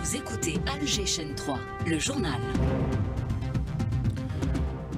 Vous écoutez Alger Chaîne 3, le journal.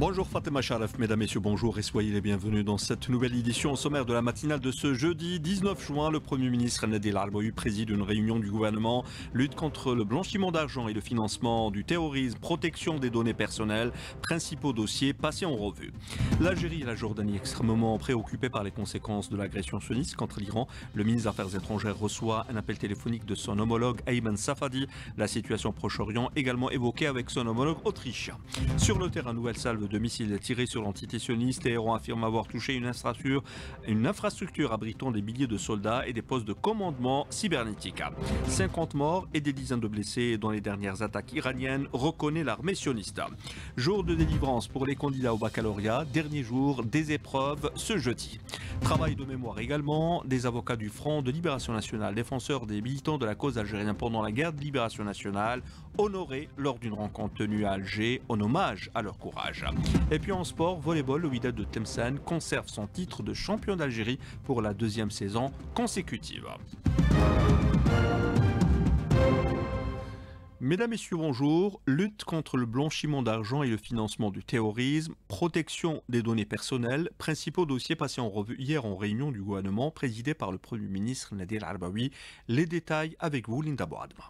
Bonjour Fatima Sharaf, mesdames, messieurs, bonjour et soyez les bienvenus dans cette nouvelle édition. Au sommaire de la matinale de ce jeudi 19 juin, le Premier ministre Nadel Al-Albaoui préside une réunion du gouvernement. Lutte contre le blanchiment d'argent et le financement du terrorisme, protection des données personnelles, principaux dossiers passés en revue. L'Algérie et la Jordanie extrêmement préoccupées par les conséquences de l'agression sioniste contre l'Iran. Le ministre des Affaires étrangères reçoit un appel téléphonique de son homologue Ayman Safadi. La situation au Proche-Orient également évoquée avec son homologue autrichien. Sur le terrain, nouvelle salve de missiles tirés sur l'entité sioniste. Téhéran affirme avoir touché une infrastructure abritant des milliers de soldats et des postes de commandement cybernétiques. 50 morts et des dizaines de blessés dans les dernières attaques iraniennes, reconnaît l'armée sioniste. Jour de délivrance pour les candidats au baccalauréat, dernier jour des épreuves ce jeudi. Travail de mémoire également des avocats du Front de Libération Nationale, défenseurs des militants de la cause algérienne pendant la guerre de libération nationale, honorés lors d'une rencontre tenue à Alger en hommage à leur courage. Et puis en sport, volleyball, le Wydad de Tlemcen conserve son titre de champion d'Algérie pour la deuxième saison consécutive. Mesdames, Messieurs, bonjour. Lutte contre le blanchiment d'argent et le financement du terrorisme, protection des données personnelles, principaux dossiers passés en revue hier en réunion du gouvernement présidé par le Premier ministre Nadel Al-Albaoui. Les détails avec vous, Linda Boadma.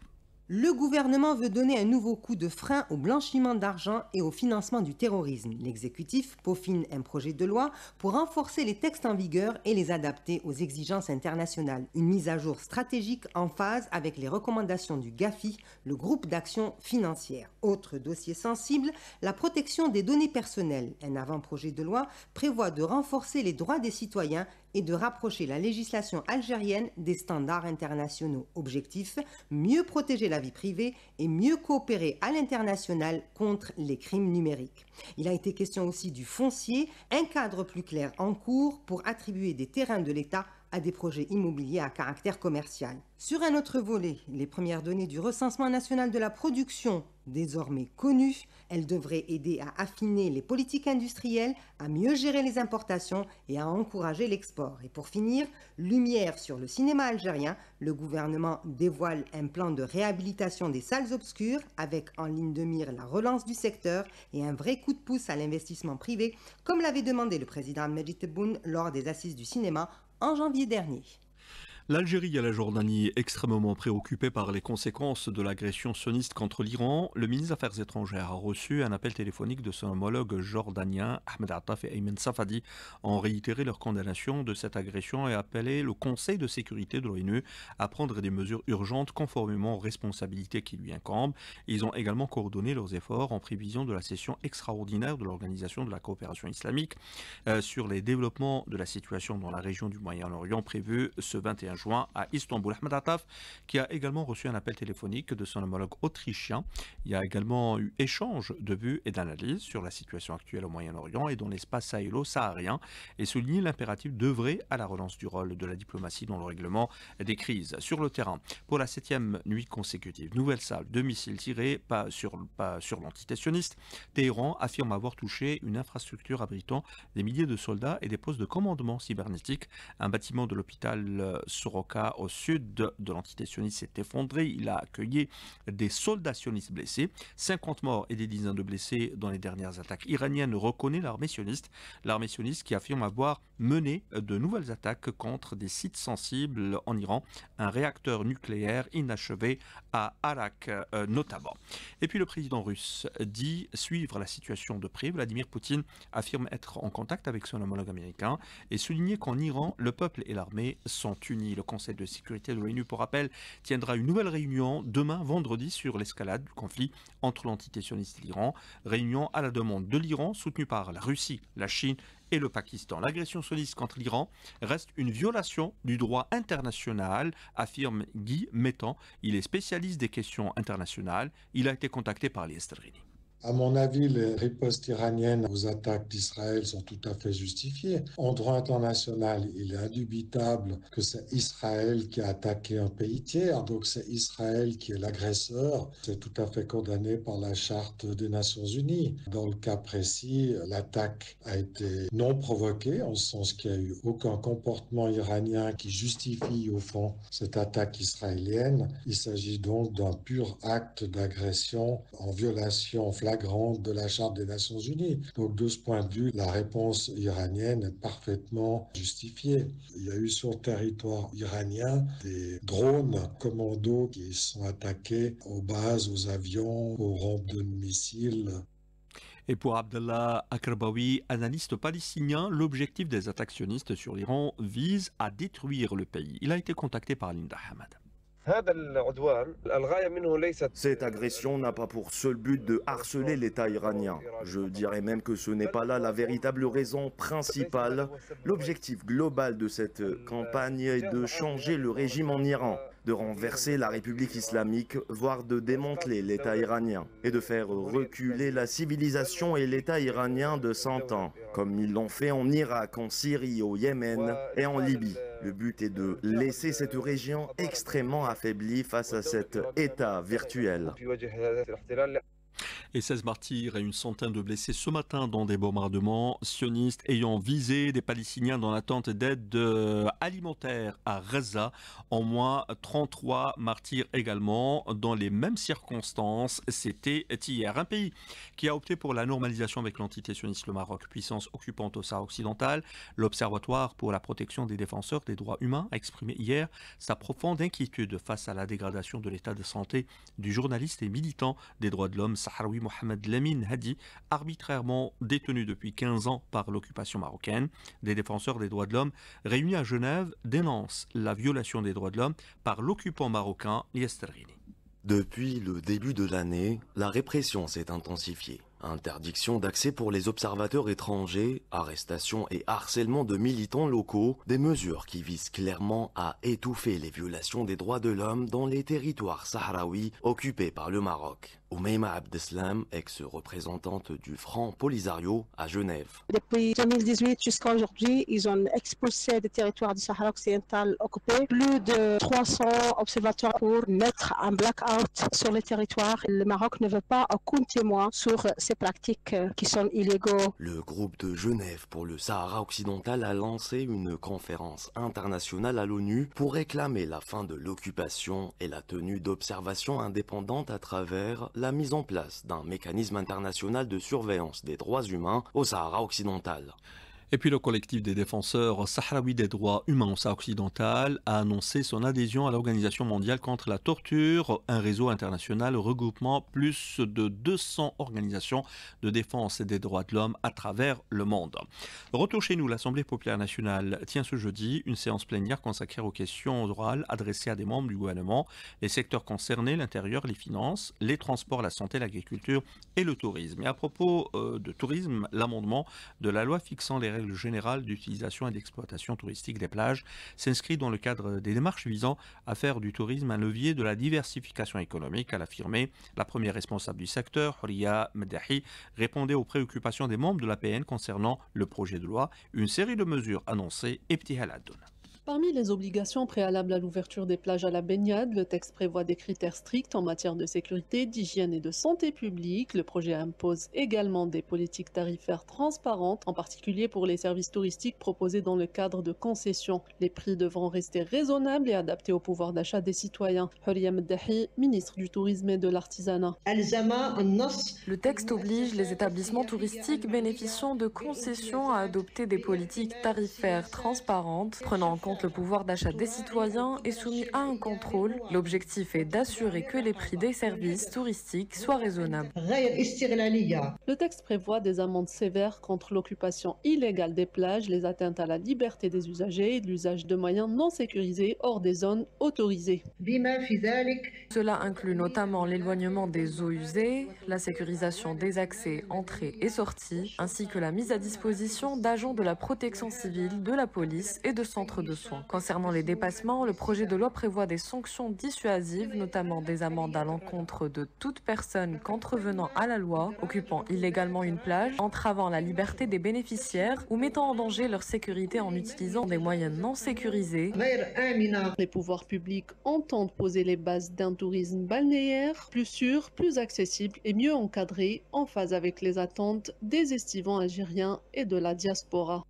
Le gouvernement veut donner un nouveau coup de frein au blanchiment d'argent et au financement du terrorisme. L'exécutif peaufine un projet de loi pour renforcer les textes en vigueur et les adapter aux exigences internationales. Une mise à jour stratégique en phase avec les recommandations du GAFI, le groupe d'action financière. Autre dossier sensible, la protection des données personnelles. Un avant-projet de loi prévoit de renforcer les droits des citoyens et de rapprocher la législation algérienne des standards internationaux. Objectif, mieux protéger la vie privée et mieux coopérer à l'international contre les crimes numériques. Il a été question aussi du foncier, un cadre plus clair en cours pour attribuer des terrains de l'État à des projets immobiliers à caractère commercial. Sur un autre volet, les premières données du recensement national de la production, désormais connues, elles devraient aider à affiner les politiques industrielles, à mieux gérer les importations et à encourager l'export. Et pour finir, lumière sur le cinéma algérien, le gouvernement dévoile un plan de réhabilitation des salles obscures avec en ligne de mire la relance du secteur et un vrai coup de pouce à l'investissement privé, comme l'avait demandé le président Abdelmadjid Tebboune lors des assises du cinéma en janvier dernier. L'Algérie et la Jordanie extrêmement préoccupées par les conséquences de l'agression sioniste contre l'Iran, le ministre des Affaires étrangères a reçu un appel téléphonique de son homologue jordanien Ahmed Attaf et Ayman Safadi ont réitéré leur condamnation de cette agression et appelé le Conseil de sécurité de l'ONU à prendre des mesures urgentes conformément aux responsabilités qui lui incombent. Ils ont également coordonné leurs efforts en prévision de la session extraordinaire de l'Organisation de la coopération islamique sur les développements de la situation dans la région du Moyen-Orient prévue ce 21 juin à Istanbul. Ahmed Attaf, qui a également reçu un appel téléphonique de son homologue autrichien. Il y a également eu échange de vues et d'analyses sur la situation actuelle au Moyen-Orient et dans l'espace sahélo-saharien et souligné l'impératif d'œuvrer à la relance du rôle de la diplomatie dans le règlement des crises. Sur le terrain, pour la 7e nuit consécutive, nouvelle salve de missiles tirés pas sur l'entité sioniste. Téhéran affirme avoir touché une infrastructure abritant des milliers de soldats et des postes de commandement cybernétique. Un bâtiment de l'hôpital Soroka au sud de l'entité sioniste s'est effondré. Il a accueilli des soldats sionistes blessés. 50 morts et des dizaines de blessés dans les dernières attaques iraniennes, reconnaît l'armée sioniste. L'armée sioniste qui affirme avoir mené de nouvelles attaques contre des sites sensibles en Iran, un réacteur nucléaire inachevé à Arak notamment. Et puis le président russe dit suivre la situation de près. Vladimir Poutine affirme être en contact avec son homologue américain et souligner qu'en Iran, le peuple et l'armée sont unis. Le Conseil de sécurité de l'ONU, pour rappel, tiendra une nouvelle réunion demain, vendredi, sur l'escalade du conflit entre l'entité sioniste et l'Iran. Réunion à la demande de l'Iran, soutenue par la Russie, la Chine et le Pakistan. L'agression sioniste contre l'Iran reste une violation du droit international, affirme Guy Mettan. Il est spécialiste des questions internationales. Il a été contacté par les Estrerini. À mon avis, les ripostes iraniennes aux attaques d'Israël sont tout à fait justifiées. En droit international, il est indubitable que c'est Israël qui a attaqué un pays tiers, donc c'est Israël qui est l'agresseur. C'est tout à fait condamné par la Charte des Nations Unies. Dans le cas précis, l'attaque a été non provoquée, en ce sens qu'il n'y a eu aucun comportement iranien qui justifie au fond cette attaque israélienne. Il s'agit donc d'un pur acte d'agression en violation flagrante de la Charte des Nations Unies. Donc de ce point de vue, la réponse iranienne est parfaitement justifiée. Il y a eu sur le territoire iranien des drones commandos qui sont attaqués aux bases, aux avions, aux rampes de missiles. Et pour Abdallah Akrabawi, analyste palestinien, l'objectif des attaques sionistes sur l'Iran vise à détruire le pays. Il a été contacté par Linda Hamad. Cette agression n'a pas pour seul but de harceler l'État iranien. Je dirais même que ce n'est pas là la véritable raison principale. L'objectif global de cette campagne est de changer le régime en Iran, de renverser la République islamique, voire de démanteler l'État iranien, et de faire reculer la civilisation et l'État iranien de 100 ans, comme ils l'ont fait en Irak, en Syrie, au Yémen et en Libye. Le but est de laisser cette région extrêmement affaiblie face à cet État virtuel. Et 16 martyrs et une centaine de blessés ce matin dans des bombardements sionistes ayant visé des Palestiniens dans l'attente d'aide alimentaire à Gaza. En moins 33 martyrs également dans les mêmes circonstances. C'était hier. Un pays qui a opté pour la normalisation avec l'entité sioniste, le Maroc, puissance occupante au Sahara occidental. L'Observatoire pour la protection des défenseurs des droits humains a exprimé hier sa profonde inquiétude face à la dégradation de l'état de santé du journaliste et militant des droits de l'homme sahraoui Mohamed Lamine Hadi, arbitrairement détenu depuis 15 ans par l'occupation marocaine. Des défenseurs des droits de l'homme réunis à Genève dénoncent la violation des droits de l'homme par l'occupant marocain Yasterghini. Depuis le début de l'année, la répression s'est intensifiée. Interdiction d'accès pour les observateurs étrangers, arrestation et harcèlement de militants locaux, des mesures qui visent clairement à étouffer les violations des droits de l'homme dans les territoires sahraouis occupés par le Maroc. Oumeima Abdeslam, ex-représentante du Front Polisario à Genève. Depuis 2018 jusqu'à aujourd'hui, ils ont expulsé des territoires du Sahara occidental occupés. Plus de 300 observateurs pour mettre un blackout sur les territoires. Le Maroc ne veut pas aucun témoin sur ces pratiques qui sont illégaux. Le groupe de Genève pour le Sahara occidental a lancé une conférence internationale à l'ONU pour réclamer la fin de l'occupation et la tenue d'observations indépendantes à travers la mise en place d'un mécanisme international de surveillance des droits humains au Sahara occidental. Et puis le collectif des défenseurs sahraouis des droits humains au Sahara occidental a annoncé son adhésion à l'Organisation mondiale contre la torture, un réseau international regroupant plus de 200 organisations de défense des droits de l'homme à travers le monde. Retour chez nous, l'Assemblée populaire nationale tient ce jeudi une séance plénière consacrée aux questions orales adressées à des membres du gouvernement. Les secteurs concernés, l'intérieur, les finances, les transports, la santé, l'agriculture et le tourisme. Et à propos de tourisme, l'amendement de la loi fixant les règles générales d'utilisation et d'exploitation touristique des plages s'inscrit dans le cadre des démarches visant à faire du tourisme un levier de la diversification économique, a affirmé la première responsable du secteur, Horia Medahi, répondait aux préoccupations des membres de l'APN concernant le projet de loi. Une série de mesures annoncées et petit haladoun. Parmi les obligations préalables à l'ouverture des plages à la baignade, le texte prévoit des critères stricts en matière de sécurité, d'hygiène et de santé publique. Le projet impose également des politiques tarifaires transparentes, en particulier pour les services touristiques proposés dans le cadre de concessions. Les prix devront rester raisonnables et adaptés au pouvoir d'achat des citoyens. Horia Medahi, ministre du Tourisme et de l'Artisanat. Le texte oblige les établissements touristiques bénéficiant de concessions à adopter des politiques tarifaires transparentes, prenant en compte le pouvoir d'achat des citoyens est soumis à un contrôle. L'objectif est d'assurer que les prix des services touristiques soient raisonnables. Le texte prévoit des amendes sévères contre l'occupation illégale des plages, les atteintes à la liberté des usagers et l'usage de moyens non sécurisés hors des zones autorisées. Cela inclut notamment l'éloignement des eaux usées, la sécurisation des accès, entrées et sorties, ainsi que la mise à disposition d'agents de la protection civile, de la police et de centres de soins. soins. Concernant les dépassements, le projet de loi prévoit des sanctions dissuasives, notamment des amendes à l'encontre de toute personne contrevenant à la loi, occupant illégalement une plage, entravant la liberté des bénéficiaires ou mettant en danger leur sécurité en utilisant des moyens non sécurisés. Les pouvoirs publics entendent poser les bases d'un tourisme balnéaire plus sûr, plus accessible et mieux encadré, en phase avec les attentes des estivants algériens et de la diaspora.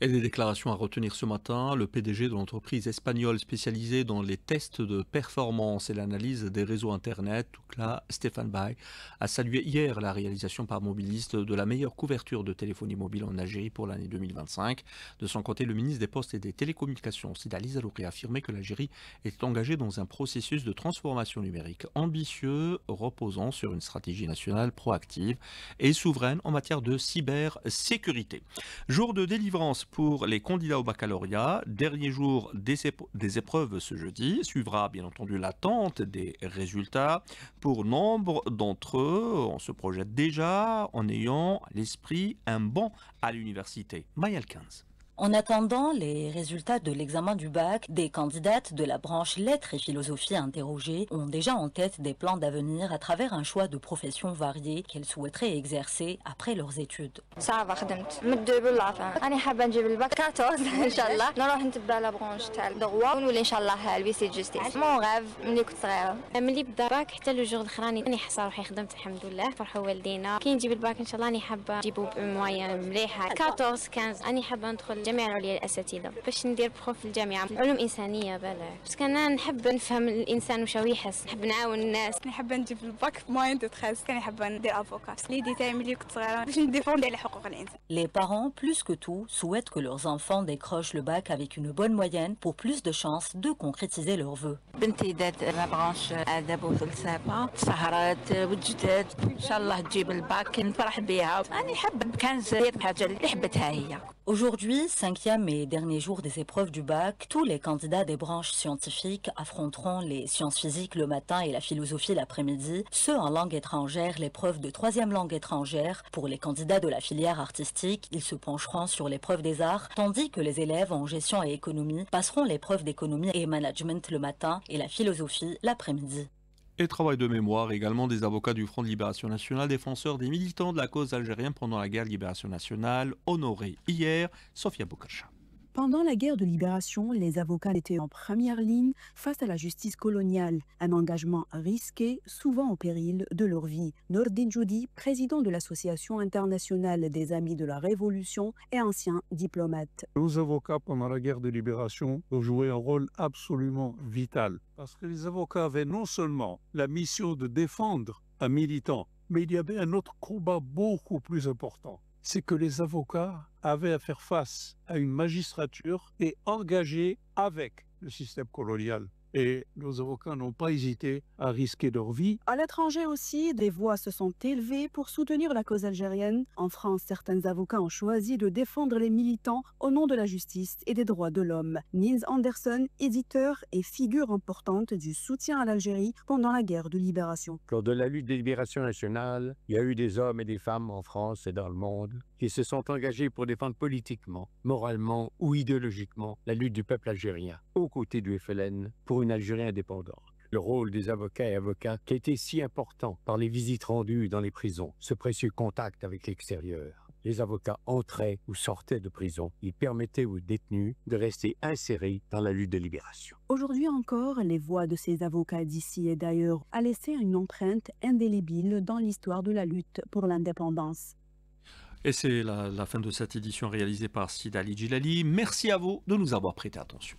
Et des déclarations à retenir ce matin, le PDG de l'entreprise espagnole spécialisée dans les tests de performance et l'analyse des réseaux Internet, Ookla, Stéphane Bay, a salué hier la réalisation par Mobiliste de la meilleure couverture de téléphonie mobile en Algérie pour l'année 2025. De son côté, le ministre des Postes et des Télécommunications, Sid Ali Zalouri, a affirmé que l'Algérie est engagée dans un processus de transformation numérique ambitieux, reposant sur une stratégie nationale proactive et souveraine en matière de cybersécurité. Jour de délivrance pour les candidats au baccalauréat. Dernier jour des épreuves ce jeudi. Suivra bien entendu l'attente des résultats. Pour nombre d'entre eux, on se projette déjà en ayant à l'esprit un banc à l'université. Mayal 15. En attendant les résultats de l'examen du bac, des candidates de la branche lettres et philosophie interrogées ont déjà en tête des plans d'avenir à travers un choix de professions variées qu'elles souhaiteraient exercer après leurs études. الجامعة العليا للأساتذة باش ندير بروف في الجامعة علوم إنسانية بلا بس كان نحب نفهم الإنسان وش يحس نحب نعاون الناس نحب نجيب الباك موين تتخاص كان نحب ندير افوكات ليدي تاعي ملي كنت صغيرة باش نديفوندي على حقوق الإنسان. Les parents, plus que tout, souhaitent que leurs enfants décrochent le bac avec une bonne moyenne pour plus de chances de concrétiser leurs vœux. بنتي دات لا برانش آداب وفلسفة سهرات وجدات إن شاء الله تجيب الباك نفرح بها أنا حب كان زيد الحاجة اللي حبتها هي. Aujourd'hui, cinquième et dernier jour des épreuves du bac, tous les candidats des branches scientifiques affronteront les sciences physiques le matin et la philosophie l'après-midi. Ceux en langue étrangère, l'épreuve de troisième langue étrangère. Pour les candidats de la filière artistique, ils se pencheront sur l'épreuve des arts, tandis que les élèves en gestion et économie passeront l'épreuve d'économie et management le matin et la philosophie l'après-midi. Et travail de mémoire également des avocats du Front de Libération Nationale, défenseurs des militants de la cause algérienne pendant la guerre de Libération Nationale, honorés hier, Sofia Boukarcha. Pendant la guerre de libération, les avocats étaient en première ligne face à la justice coloniale, un engagement risqué, souvent au péril de leur vie. Nordin Joudi, président de l'Association internationale des Amis de la Révolution et ancien diplomate. Les avocats pendant la guerre de libération ont joué un rôle absolument vital, parce que les avocats avaient non seulement la mission de défendre un militant, mais il y avait un autre combat beaucoup plus important. C'est que les avocats avaient à faire face à une magistrature et engagée avec le système colonial. Et nos avocats n'ont pas hésité à risquer leur vie. À l'étranger aussi, des voix se sont élevées pour soutenir la cause algérienne. En France, certains avocats ont choisi de défendre les militants au nom de la justice et des droits de l'homme. Nils Anderson, éditeur et figure importante du soutien à l'Algérie pendant la guerre de libération. Lors de la lutte de libération nationale, il y a eu des hommes et des femmes en France et dans le monde qui se sont engagés pour défendre politiquement, moralement ou idéologiquement la lutte du peuple algérien, aux côtés du FLN, pour une Algérie indépendante. Le rôle des avocats et avocates qui a été si important par les visites rendues dans les prisons, ce précieux contact avec l'extérieur. Les avocats entraient ou sortaient de prison. Ils permettaient aux détenus de rester insérés dans la lutte de libération. Aujourd'hui encore, les voix de ces avocats d'ici et d'ailleurs a laissé une empreinte indélébile dans l'histoire de la lutte pour l'indépendance. Et c'est la fin de cette édition réalisée par Sid Ali Djilali. Merci à vous de nous avoir prêté attention.